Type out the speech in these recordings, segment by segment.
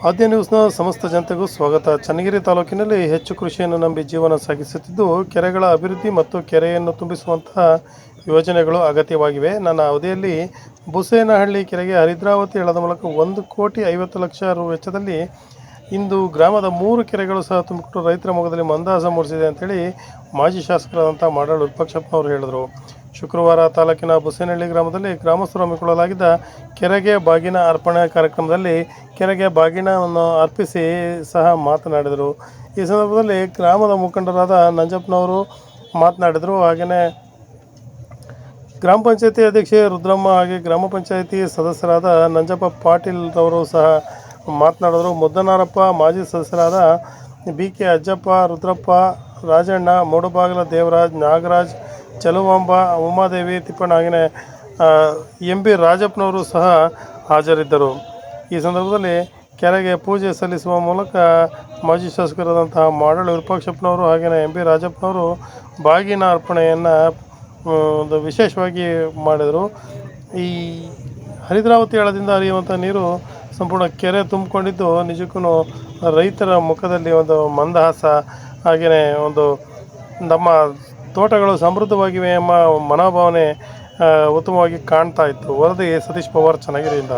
ಆದ್ಯ ನ್ಯೂಸ್ನ ಸಮಸ್ತ ಜನತೆಗೂ ಸ್ವಾಗತ. ಚನ್ನಗಿರಿ ತಾಲೂಕಿನಲ್ಲಿ ಹೆಚ್ಚು ಕೃಷಿಯನ್ನು ನಂಬಿ ಜೀವನ ಸಾಗಿಸುತ್ತಿದ್ದು, ಕೆರೆಗಳ ಅಭಿವೃದ್ಧಿ ಮತ್ತು ಕೆರೆಯನ್ನು ತುಂಬಿಸುವಂತಹ ಯೋಜನೆಗಳು ಅಗತ್ಯವಾಗಿವೆ. ನನ್ನ ಅವಧಿಯಲ್ಲಿ ಬುಸೇನಹಳ್ಳಿ ಕೆರೆಗೆ ಹರಿದ್ರಾವತಿ ಹಳ್ಳದ ಮೂಲಕ 1,50,00,000 ರು ವೆಚ್ಚದಲ್ಲಿ ಇಂದು ಗ್ರಾಮದ 3 ಕೆರೆಗಳು ಸಹ ತುಂಬಿಕೊಂಡು ರೈತರ ಮೊಗದಲ್ಲಿ ಮಂದಹಾಸ ಮೂಡಿಸಿದೆ ಅಂತೇಳಿ ಮಾಜಿ ಶಾಸಕರಾದಂಥ ಮಾಡಾಳು ವಿರೂಪಾಕ್ಷಪ್ಪನವರು ಹೇಳಿದರು. ಶುಕ್ರವಾರ ತಾಲೂಕಿನ ಬುಸೇನಹಳ್ಳಿ ಗ್ರಾಮದಲ್ಲಿ ಗ್ರಾಮಸ್ಥರು ಹಮ್ಮಿಕೊಳ್ಳಲಾಗಿದ್ದ ಕೆರೆಗೆ ಬಾಗಿನ ಅರ್ಪಣೆ ಕಾರ್ಯಕ್ರಮದಲ್ಲಿ ಕೆರೆಗೆ ಬಾಗಿನವನ್ನು ಅರ್ಪಿಸಿ ಸಹ ಮಾತನಾಡಿದರು. ಈ ಸಂದರ್ಭದಲ್ಲಿ ಗ್ರಾಮದ ಮುಖಂಡರಾದ ನಂಜಪ್ಪನವರು ಮಾತನಾಡಿದರು. ಹಾಗೆಯೇ ಗ್ರಾಮ ಪಂಚಾಯತಿ ಅಧ್ಯಕ್ಷೆ ರುದ್ರಮ್ಮ ಹಾಗೆ ಗ್ರಾಮ ಪಂಚಾಯತಿ ಸದಸ್ಯರಾದ ನಂಜಪ್ಪ ಪಾಟೀಲ್ ರವರು ಸಹ ಮಾತನಾಡಿದರು. ಮುದ್ದನಾರಪ್ಪ, ಮಾಜಿ ಸದಸ್ಯರಾದ BK ಅಜ್ಜಪ್ಪ, ರುದ್ರಪ್ಪ, ರಾಜಣ್ಣ, ಮೂಡಬಾಗಿಲ ದೇವರಾಜ್, ನಾಗರಾಜ್, ಚಲುವಾಂಬ, ಉಮಾದೇವಿ, ತಿಪ್ಪಣ್ಣ ಹಾಗೆಯೇ MB ರಾಜಪ್ಪನವರು ಸಹ ಹಾಜರಿದ್ದರು. ಈ ಸಂದರ್ಭದಲ್ಲಿ ಕೆರೆಗೆ ಪೂಜೆ ಸಲ್ಲಿಸುವ ಮೂಲಕ ಮಾಜಿ ಶಾಸಕರಾದಂತಹ ಮಾಡಾಳು ವಿರೂಪಾಕ್ಷಪ್ಪನವರು ಹಾಗೆಯೇ MB ರಾಜಪ್ಪನವರು ಬಾಗಿನ ಅರ್ಪಣೆಯನ್ನು ಒಂದು ವಿಶೇಷವಾಗಿ ಮಾಡಿದರು. ಈ ಹರಿದ್ರಾವತಿ ಹಳ್ಳದಿಂದ ಹರಿಯುವಂಥ ನೀರು ಸಂಪೂರ್ಣ ಕೆರೆ ತುಂಬಿಕೊಂಡಿದ್ದು ನಿಜಕ್ಕೂ ರೈತರ ಮುಖದಲ್ಲಿ ಒಂದು ಮಂದಹಾಸ ಹಾಗೆಯೇ ಒಂದು ನಮ್ಮ ತೋಟಗಳು ಸಮೃದ್ಧವಾಗಿವೆ ಎಂಬ ಮನೋಭಾವನೆ ಉತ್ತಮವಾಗಿ ಕಾಣ್ತಾ ಇತ್ತು. ವರದಿ ಸತೀಶ್ ಪವಾರ್, ಚನ್ನಗಿರಿಯಿಂದ.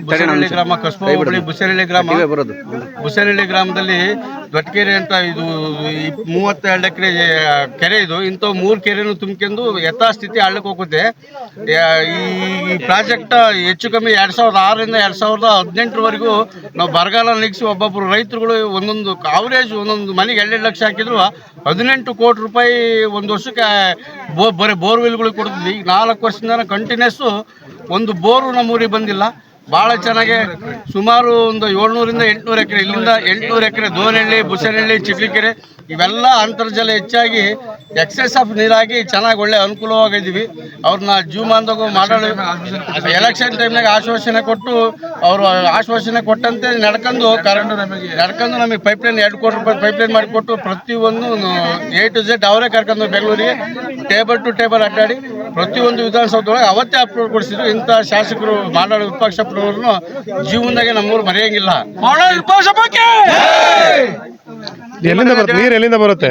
ಬುಸೇನಹಳ್ಳಿ ಗ್ರಾಮ, ಕಸ್ಬಾ ಹೋಬಳಿ ಬುಸೇನಹಳ್ಳಿ ಗ್ರಾಮ. ಬುಸೇನಹಳ್ಳಿ ಗ್ರಾಮದಲ್ಲಿ ದೊಡ್ಡಕೆರೆ ಅಂತ ಇದು 32 ಎಕರೆ ಕೆರೆ ಇದು. ಇಂಥವು 3 ಕೆರೆಯನ್ನು ತುಂಬಿಕೊಂಡು ಯಥಾಸ್ಥಿತಿ ಹಳ್ಳಕ್ಕೆ ಹೋಗುತ್ತೆ. ಈ ಪ್ರಾಜೆಕ್ಟ್ ಹೆಚ್ಚು ಕಮ್ಮಿ 2006ರಿಂದ 2018ವರೆಗೂ ನಾವು ಬರಗಾಲ ನೀಗಿಸಿ ಒಬ್ಬೊಬ್ಬರು ರೈತರುಗಳು ಒಂದೊಂದು ಅವರೇಜ್ ಒಂದೊಂದು ಮನೆಗೆ 2 ಲಕ್ಷ ಹಾಕಿದ್ರು 18 ಕೋಟಿ ರೂಪಾಯಿ ಒಂದು ವರ್ಷಕ್ಕೆ ಬರೀ ಬೋರ್ವೆಲ್ಗಳಿಗೆ ಕೊಡ್ತಿದ್ವಿ. ಈಗ 4 ವರ್ಷದಿಂದ ಕಂಟಿನ್ಯೂಸ್ಸು ಒಂದು ಬೋರು ನಮ್ಮೂರಿಗೆ ಬಂದಿಲ್ಲ. ಭಾಳ ಚೆನ್ನಾಗಿ ಸುಮಾರು ಒಂದು 700ರಿಂದ 800 ಎಕರೆ, ಇಲ್ಲಿಂದ 800 ಎಕರೆ ದೋನಹಳ್ಳಿ, ಬುಸೇನಹಳ್ಳಿ, ಚಿಕ್ಲಿಕೆರೆ ಇವೆಲ್ಲ ಅಂತರ್ಜಲ ಹೆಚ್ಚಾಗಿ ಎಕ್ಸೆಸ್ ಆಫ್ ನೀರಾಗಿ ಚೆನ್ನಾಗಿ ಒಳ್ಳೆ ಅನುಕೂಲವಾಗಿದ್ದೀವಿ. ಅವ್ರನ್ನ ಜೀವಮಾನದಾಗ ಮಾಡಲು ಎಲೆಕ್ಷನ್ ಟೈಮ್ನಾಗ ಆಶ್ವಾಸನೆ ಕೊಟ್ಟು ಅವರು ಆಶ್ವಾಸನೆ ಕೊಟ್ಟಂತೆ ನಡ್ಕೊಂಡು ನಮಗೆ ಪೈಪ್ಲೈನ್ 2 ಕೋಟಿ ರೂಪಾಯಿ ಪೈಪ್ಲೈನ್ ಮಾಡಿಕೊಟ್ಟು ಪ್ರತಿಯೊಂದು A to Z ಅವರೇ ಕರ್ಕೊಂಡು ಬೆಂಗಳೂರಿಗೆ ಟೇಬಲ್ ಟು ಟೇಬಲ್ ಅಡ್ಡಾಡಿ ಪ್ರತಿಯೊಂದು ವಿಧಾನಸೌಧದೊಳಗೆ ಅವತ್ತೇ ಅಪ್ರೂವ್ ಕೊಡಿಸಿದ್ರು. ಇಂಥ ಶಾಸಕರು ಮಾಡಾಳು ವಿರೂಪಾಕ್ಷಪ್ಪನವ್ರನ್ನು ಜೀವನದಾಗೆ ನಮ್ಮೂರು ಮರೆಯಂಗಿಲ್ಲ. ಎಲ್ಲಿಂದ ಬರುತ್ತೆ ನೀರು? ಎಲ್ಲಿಂದ ಬರುತ್ತೆ?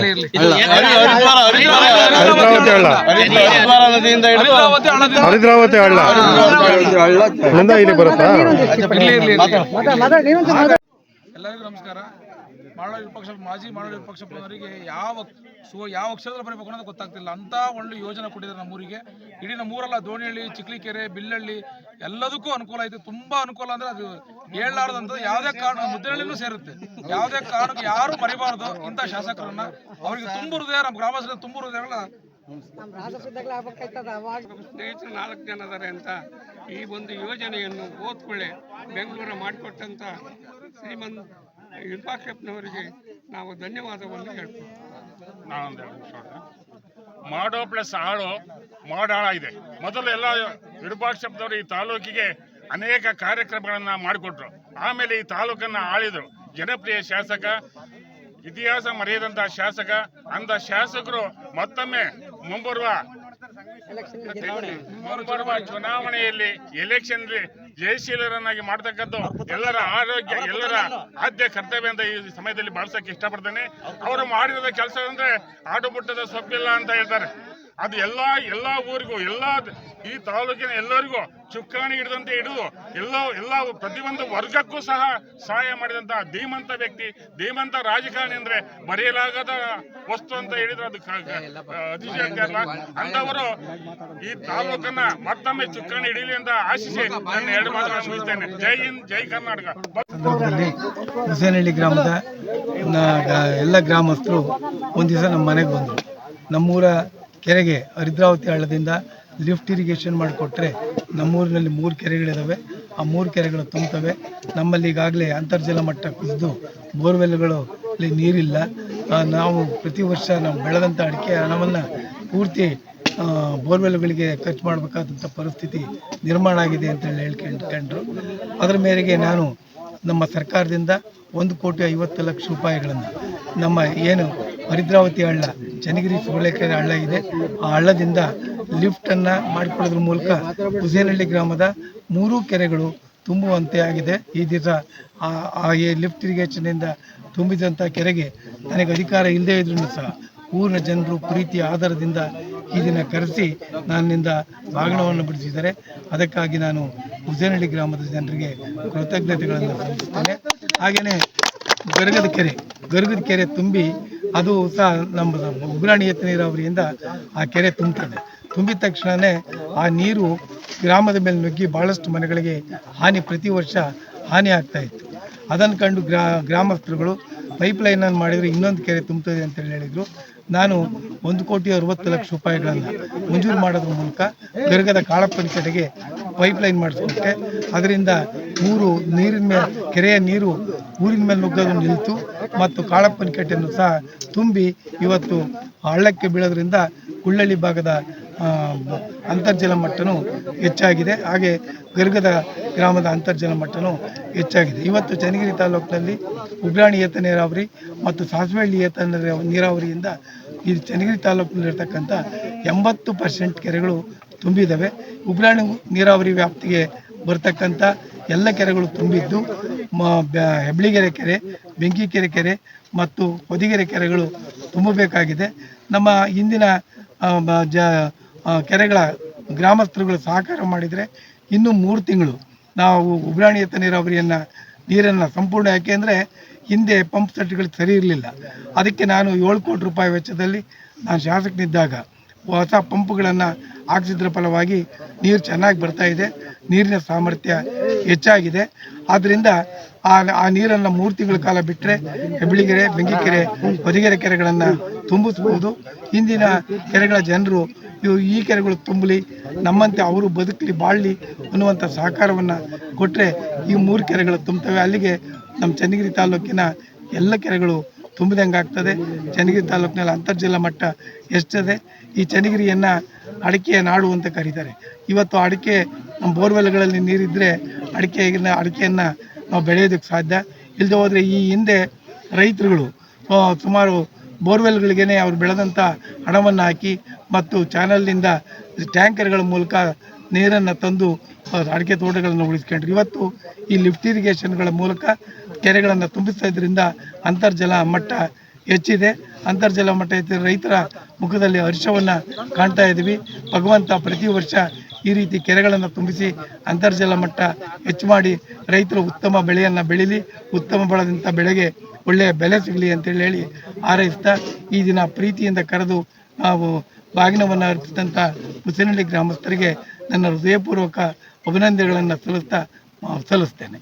ಹರಿದ್ರಾವತಿ ಹಳ್ಳ ಇಲ್ಲಿ ಬರುತ್ತಾ? ಎಲ್ಲರಿಗೂ ನಮಸ್ಕಾರ. ಮಾಡಾಳು ವಿರೂಪಾಕ್ಷಪ್ಪ, ಮಾಜಿ ಮಾಡಾಳು ವಿರೂಪಾಕ್ಷಪ್ಪನವರಿಗೆ ಯಾವ ಅಕ್ಷರದಲ್ಲಿ ಬರಬೇಕು ಅನ್ನೋದು ಗೊತ್ತಾಗ್ತಿಲ್ಲ. ಅಂಥ ಒಳ್ಳೆ ಯೋಜನೆ ಕೊಟ್ಟಿದ್ದಾರೆ ನಮ್ಮೂರಿಗೆ. ಇಡೀ ನಮ್ಮೂರಲ್ಲ, ದೋಣಿಹಳ್ಳಿ, ಚಿಕ್ಲಿಕೆರೆ, ಬಿಲ್ಲಹಳ್ಳಿ ಎಲ್ಲದಕ್ಕೂ ಅನುಕೂಲ ಐತೆ. ತುಂಬ ಅನುಕೂಲ ಅಂದರೆ ಅದು ಹೇಳಲಾರ್ದಂಥದ್ದು. ಯಾವುದೇ ಕಾರಣ ಮುದ್ದನಹಳ್ಳಿನೂ ಸೇರುತ್ತೆ. ಯಾವುದೇ ಕಾರಣಕ್ಕೆ ಯಾರು ಮರಿಬಾರ್ದು ಇಂಥ ಶಾಸಕರನ್ನ. ಅವರಿಗೆ ತುಂಬ ಹೃದಯ, ನಮ್ಮ ಗ್ರಾಮಸ್ಥರ ತುಂಬ ಹೃದಯಗಳ ಸ್ನೇಹಿತರು 4 ಜನ ಇದ್ದಾರೆ ಅಂತ ಈ ಒಂದು ಯೋಜನೆಯನ್ನು ಓದ್ಕೊಳ್ಳಿ ಬೆಂಗಳೂರು ಮಾಡಿಕೊಟ್ಟಂಥ ಶ್ರೀಮಂತ ವಿರೂಪಾಕ್ಷಪ್ಪನವರಿಗೆ ನಾವು ಧನ್ಯವಾದವನ್ನು ಹೇಳ್ತೀವಿ. ನಾನೊಂದು ಮಾಡೋ ಪ್ಲಸ್ ಆಳೋ ಮಾಡಾಳ ಇದೆ. ಮೊದಲು ಎಲ್ಲ ವಿರೂಪಾಕ್ಷಪ್ಪನವರು ಈ ತಾಲೂಕಿಗೆ ಅನೇಕ ಕಾರ್ಯಕ್ರಮಗಳನ್ನು ಮಾಡಿಕೊಟ್ರು. ಆಮೇಲೆ ಈ ತಾಲೂಕನ್ನು ಆಳಿದರು. ಜನಪ್ರಿಯ ಶಾಸಕ, ಇತಿಹಾಸ ಮರೆಯದಂತಹ ಶಾಸಕ. ಅಂಥ ಶಾಸಕರು ಮತ್ತೊಮ್ಮೆ ಮುಂಬರುವ ಚುನಾವಣೆಯಲ್ಲಿ ಎಲೆಕ್ಷನ್ ಜಯಶೀಲರನ್ನಾಗಿ ಮಾಡ್ತಕ್ಕದ್ದು ಎಲ್ಲರ ಆರೋಗ್ಯ, ಎಲ್ಲರ ಆದ್ಯ ಕರ್ತವ್ಯ ಅಂತ ಈ ಸಮಯದಲ್ಲಿ ಬಳಸಕ್ಕೆ ಇಷ್ಟಪಡ್ತೇನೆ. ಅವರು ಮಾಡಿದ ಕೆಲಸ ಅಂದ್ರೆ ಆಡುಬುಟ್ಟದ ಸೊಪ್ಪಿಲ್ಲ ಅಂತ ಹೇಳ್ತಾರೆ. ಅದು ಎಲ್ಲ ಊರಿಗೂ ಈ ತಾಲೂಕಿನ ಎಲ್ಲರಿಗೂ ಚುಕ್ಕಾಣಿ ಹಿಡಿದಂತೆ ಹಿಡಿದು ಎಲ್ಲ ಪ್ರತಿಯೊಂದು ವರ್ಗಕ್ಕೂ ಸಹ ಸಹಾಯ ಮಾಡಿದಂತ ಧೀಮಂತ ವ್ಯಕ್ತಿ, ಧೀಮಂತ ರಾಜಕಾರಣಿ ಅಂದ್ರೆ ಬರೆಯಲಾಗದ ವಸ್ತು ಅಂತ ಹೇಳಿದ್ರೆ ಅದು ಅತಿಶಯೋಕ್ತಿ ಅಲ್ಲ. ಅಂತವರು ಈ ತಾಲೂಕನ್ನ ಮತ್ತೊಮ್ಮೆ ಚುಕ್ಕಾಣಿ ಹಿಡೀಲಿ ಅಂತ ಆಶಿಸಿ ನನ್ನ 2 ಮಾತುಗಳನ್ನು ಮುಗಿಸ್ತೇನೆ. ಜೈ ಹಿಂದ್, ಜೈ ಕರ್ನಾಟಕ. ಸಂದರ್ಭದಲ್ಲಿ ಹುಸೇನಹಳ್ಳಿ ಗ್ರಾಮದ ಎಲ್ಲ ಗ್ರಾಮಸ್ಥರು ಒಂದು ದಿವಸ ನಮ್ಮ ಮನೆಗೆ ಬಂದರು. ನಮ್ಮೂರ ಕೆರೆಗೆ ಹರಿದ್ರಾವತಿ ಹಳ್ಳದಿಂದ ಲಿಫ್ಟ್ ಇರಿಗೇಷನ್ ಮಾಡಿಕೊಟ್ರೆ ನಮ್ಮೂರಿನಲ್ಲಿ 3 ಕೆರೆಗಳಿದ್ದಾವೆ. ಆ 3 ಕೆರೆಗಳು ತುಂಬುತ್ತವೆ. ನಮ್ಮಲ್ಲಿ ಈಗಾಗಲೇ ಅಂತರ್ಜಲ ಮಟ್ಟ ಕುಸಿದು ಬೋರ್ವೆಲ್ಗಳಲ್ಲಿ ನೀರಿಲ್ಲ. ನಾವು ಪ್ರತಿ ವರ್ಷ ನಾವು ಬೆಳೆದಂಥ ಅಡಿಕೆ ಹಣವನ್ನು ಪೂರ್ತಿ ಬೋರ್ವೆಲ್ಗಳಿಗೆ ಖರ್ಚು ಮಾಡಬೇಕಾದಂಥ ಪರಿಸ್ಥಿತಿ ನಿರ್ಮಾಣ ಆಗಿದೆ ಅಂತೇಳಿ ಹೇಳ್ಕೊಂಡ್ರು. ಅದರ ಮೇರೆಗೆ ನಾನು ನಮ್ಮ ಸರ್ಕಾರದಿಂದ 1,50,00,000 ರೂಪಾಯಿಗಳನ್ನು ನಮ್ಮ ಏನು ಹರಿದ್ರಾವತಿ ಹಳ್ಳ, ಚನ್ನಗಿರಿ ಸೂಳೆಕೆರೆ ಹಳ್ಳ ಇದೆ, ಆ ಹಳ್ಳದಿಂದ ಲಿಫ್ಟನ್ನು ಮಾಡಿಕೊಡೋದ್ರ ಮೂಲಕ ಹುಸೇನಹಳ್ಳಿ ಗ್ರಾಮದ 3 ಕೆರೆಗಳು ತುಂಬುವಂತೆ ಆಗಿದೆ. ಈ ದಿವಸ ಆ ಲಿಫ್ಟ್ ಇರಿಗೇಷನ್ನಿಂದ ತುಂಬಿದಂಥ ಕೆರೆಗೆ ನನಗೆ ಅಧಿಕಾರ ಇಲ್ಲದೇ ಇದ್ರೂ ಸಹ ಊರಿನ ಜನರು ಪ್ರೀತಿಯ ಆಧಾರದಿಂದ ಈ ದಿನ ಕರೆಸಿ ನನ್ನಿಂದ ಬಾಗಿಣವನ್ನು ಬಿಡಿಸಿದ್ದಾರೆ. ಅದಕ್ಕಾಗಿ ನಾನು ಹುಸೇನಹಳ್ಳಿ ಗ್ರಾಮದ ಜನರಿಗೆ ಕೃತಜ್ಞತೆಗಳನ್ನು ಸಲ್ಲಿಸುತ್ತೇನೆ. ಹಾಗೆಯೇ ಗರ್ಗದ ಕೆರೆ ತುಂಬಿ ಅದು ಸಹ ನಮ್ಮ ಉಗ್ರಾಣಿ ಏತ ನೀರಾವರಿಯಿಂದ ಆ ಕೆರೆ ತುಂಬ್ತದೆ. ತುಂಬಿದ ತಕ್ಷಣವೇ ಆ ನೀರು ಗ್ರಾಮದ ಮೇಲೆ ನುಗ್ಗಿ ಭಾಳಷ್ಟು ಮನೆಗಳಿಗೆ ಪ್ರತಿ ವರ್ಷ ಹಾನಿ ಆಗ್ತಾಯಿತ್ತು. ಅದನ್ನು ಕಂಡು ಗ್ರಾಮಸ್ಥರುಗಳು ಪೈಪ್ಲೈನನ್ನು ಮಾಡಿದರೆ ಇನ್ನೊಂದು ಕೆರೆ ತುಂಬ್ತದೆ ಅಂತೇಳಿ ಹೇಳಿದರು. ನಾನು 1,60,00,000 ರೂಪಾಯಿಗಳನ್ನು ಮಂಜೂರು ಮಾಡೋದ್ರ ಮೂಲಕ ಗರ್ಗದ ಕಾಳಪ್ಪನ ಕೆರೆಗೆ ಪೈಪ್ಲೈನ್ ಮಾಡಿಸ್ಕೊಟ್ಟೆ. ಅದರಿಂದ ಕೆರೆಯ ನೀರು ಊರಿನ ಮೇಲೆ ನುಗ್ಗೋದು ನಿಲ್ತು ಮತ್ತು ಕಾಳಪ್ಪನ ಕೆರೆಯನ್ನು ಸಹ ತುಂಬಿ ಇವತ್ತು ಹಳ್ಳಕ್ಕೆ ಬೀಳೋದ್ರಿಂದ ಕುಳ್ಳಳ್ಳಿ ಭಾಗದ ಅಂತರ್ಜಲ ಮಟ್ಟನೂ ಹೆಚ್ಚಾಗಿದೆ. ಹಾಗೆ ಗರ್ಗದ ಗ್ರಾಮದ ಅಂತರ್ಜಲ ಮಟ್ಟನೂ ಹೆಚ್ಚಾಗಿದೆ. ಇವತ್ತು ಚನ್ನಗಿರಿ ತಾಲೂಕಿನಲ್ಲಿ ಉಗ್ರಾಣಿ ಏತ ನೀರಾವರಿ ಮತ್ತು ಸಾಸ್ವೆಹಳ್ಳಿ ಏತ ನೀರಾವರಿಯಿಂದ ಈ ಚನ್ನಗಿರಿ ತಾಲೂಕಿನಲ್ಲಿರ್ತಕ್ಕಂಥ 80% ಕೆರೆಗಳು ತುಂಬಿದ್ದಾವೆ. ಉಗ್ರಾಣಿ ನೀರಾವರಿ ವ್ಯಾಪ್ತಿಗೆ ಬರ್ತಕ್ಕಂಥ ಎಲ್ಲ ಕೆರೆಗಳು ತುಂಬಿದ್ದು ಹೆಬ್ಳಿಗೆರೆ ಕೆರೆ, ಬೆಂಕಿಕೆರೆ ಕೆರೆ ಮತ್ತು ಹೊದಿಗೆರೆ ಕೆರೆಗಳು ತುಂಬಬೇಕಾಗಿದೆ. ನಮ್ಮ ಇಂದಿನ ಕೆರೆಗಳ ಗ್ರಾಮಸ್ಥರುಗಳು ಸಹಕಾರ ಮಾಡಿದರೆ ಇನ್ನೂ 3 ತಿಂಗಳು ನಾವು ಉಗ್ರಾಣಿ ಏತ ನೀರನ್ನು ಸಂಪೂರ್ಣ, ಯಾಕೆಂದರೆ ಹಿಂದೆ ಪಂಪ್ ಸೆಟ್ಗಳು ಸರಿ ಇರಲಿಲ್ಲ. ಅದಕ್ಕೆ ನಾನು 7 ಕೋಟಿ ರೂಪಾಯಿ ವೆಚ್ಚದಲ್ಲಿ ನಾನು ಶಾಸಕನಿದ್ದಾಗ ಹೊಸ ಪಂಪ್ಗಳನ್ನು ಹಾಕಿಸಿದ್ರ ಫಲವಾಗಿ ನೀರು ಚೆನ್ನಾಗಿ ಬರ್ತಾ ಇದೆ. ನೀರಿನ ಸಾಮರ್ಥ್ಯ ಹೆಚ್ಚಾಗಿದೆ. ಆದ್ದರಿಂದ ಆ ನೀರನ್ನು 3 ತಿಂಗಳ ಕಾಲ ಬಿಟ್ಟರೆ ಹೆಬ್ಳಿಗೆರೆ, ಬೆಂಕಿಕೆರೆ, ಹೊದಿಗೆರೆ ಕೆರೆಗಳನ್ನು ತುಂಬಿಸ್ಬೋದು. ಇಂದಿನ ಕೆರೆಗಳ ಜನರು ಈ ಕೆರೆಗಳು ತುಂಬಲಿ, ನಮ್ಮಂತೆ ಅವರು ಬದುಕಲಿ, ಬಾಳಲಿ ಅನ್ನುವಂಥ ಸಹಕಾರವನ್ನು ಕೊಟ್ಟರೆ ಈ 3 ಕೆರೆಗಳು ತುಂಬುತ್ತವೆ. ಅಲ್ಲಿಗೆ ನಮ್ಮ ಚನ್ನಗಿರಿ ತಾಲೂಕಿನ ಎಲ್ಲ ಕೆರೆಗಳು ತುಂಬಿದಂಗೆ ಆಗ್ತದೆ. ಚನ್ನಗಿರಿ ತಾಲೂಕಿನಲ್ಲಿ ಅಂತರ್ಜಲ ಮಟ್ಟ ಎಷ್ಟಿದೆ. ಈ ಚನ್ನಗಿರಿಯನ್ನು ಅಡಿಕೆಯ ನಾಡು ಅಂತ ಕರೀತಾರೆ. ಇವತ್ತು ಅಡಿಕೆ ನಮ್ಮ ಬೋರ್ವೆಲ್ಗಳಲ್ಲಿ ನೀರಿದ್ದರೆ ಅಡಿಕೆಯನ್ನು ನಾವು ಬೆಳೆಯೋದಕ್ಕೆ ಸಾಧ್ಯ. ಇಲ್ಲದೆ ಹೋದರೆ ಈ ಹಿಂದೆ ರೈತರುಗಳು ಸುಮಾರು ಬೋರ್ವೆಲ್ಗಳಿಗೇ ಅವ್ರು ಬೆಳೆದಂಥ ಹಣವನ್ನು ಹಾಕಿ ಮತ್ತು ಚಾನಲ್ನಿಂದ ಟ್ಯಾಂಕರ್ಗಳ ಮೂಲಕ ನೀರನ್ನು ತಂದು ಅಡಿಕೆ ತೋಟಗಳನ್ನು ಉಳಿಸ್ಕೊಂಡ್ರು. ಇವತ್ತು ಈ ಲಿಫ್ಟ್ ಇರಿಗೇಷನ್ಗಳ ಮೂಲಕ ಕೆರೆಗಳನ್ನು ತುಂಬಿಸ್ತಾ ಇದರಿಂದ ಅಂತರ್ಜಲ ಮಟ್ಟ ಹೆಚ್ಚಿದೆ. ಅಂತರ್ಜಲ ಮಟ್ಟ ಹೆಚ್ಚಿದ ರೈತರ ಮುಖದಲ್ಲಿ ಹರ್ಷವನ್ನು ಕಾಣ್ತಾ ಇದ್ದೀವಿ. ಭಗವಂತ ಪ್ರತಿ ವರ್ಷ ಈ ರೀತಿ ಕೆರೆಗಳನ್ನು ತುಂಬಿಸಿ ಅಂತರ್ಜಲ ಮಟ್ಟ ಹೆಚ್ಚು ಮಾಡಿ ರೈತರು ಉತ್ತಮ ಬೆಳೆಯನ್ನು ಬೆಳೀಲಿ, ಉತ್ತಮ ಬೆಳೆದಂಥ ಬೆಳೆಗೆ ಒಳ್ಳೆಯ ಬೆಲೆ ಸಿಗಲಿ ಅಂತೇಳಿ ಹೇಳಿ ಹಾರೈಸ್ತಾ ಈ ದಿನ ಪ್ರೀತಿಯಿಂದ ಕರೆದು ನಾವು ಬಾಗಿನವನ್ನು ಅರ್ಪಿಸಿದಂಥ ಹುಸೇನಹಳ್ಳಿ ಗ್ರಾಮಸ್ಥರಿಗೆ ನನ್ನ ಹೃದಯಪೂರ್ವಕ ಅಭಿನಂದನೆಗಳನ್ನು ಸಲ್ಲಿಸ್ತೇನೆ.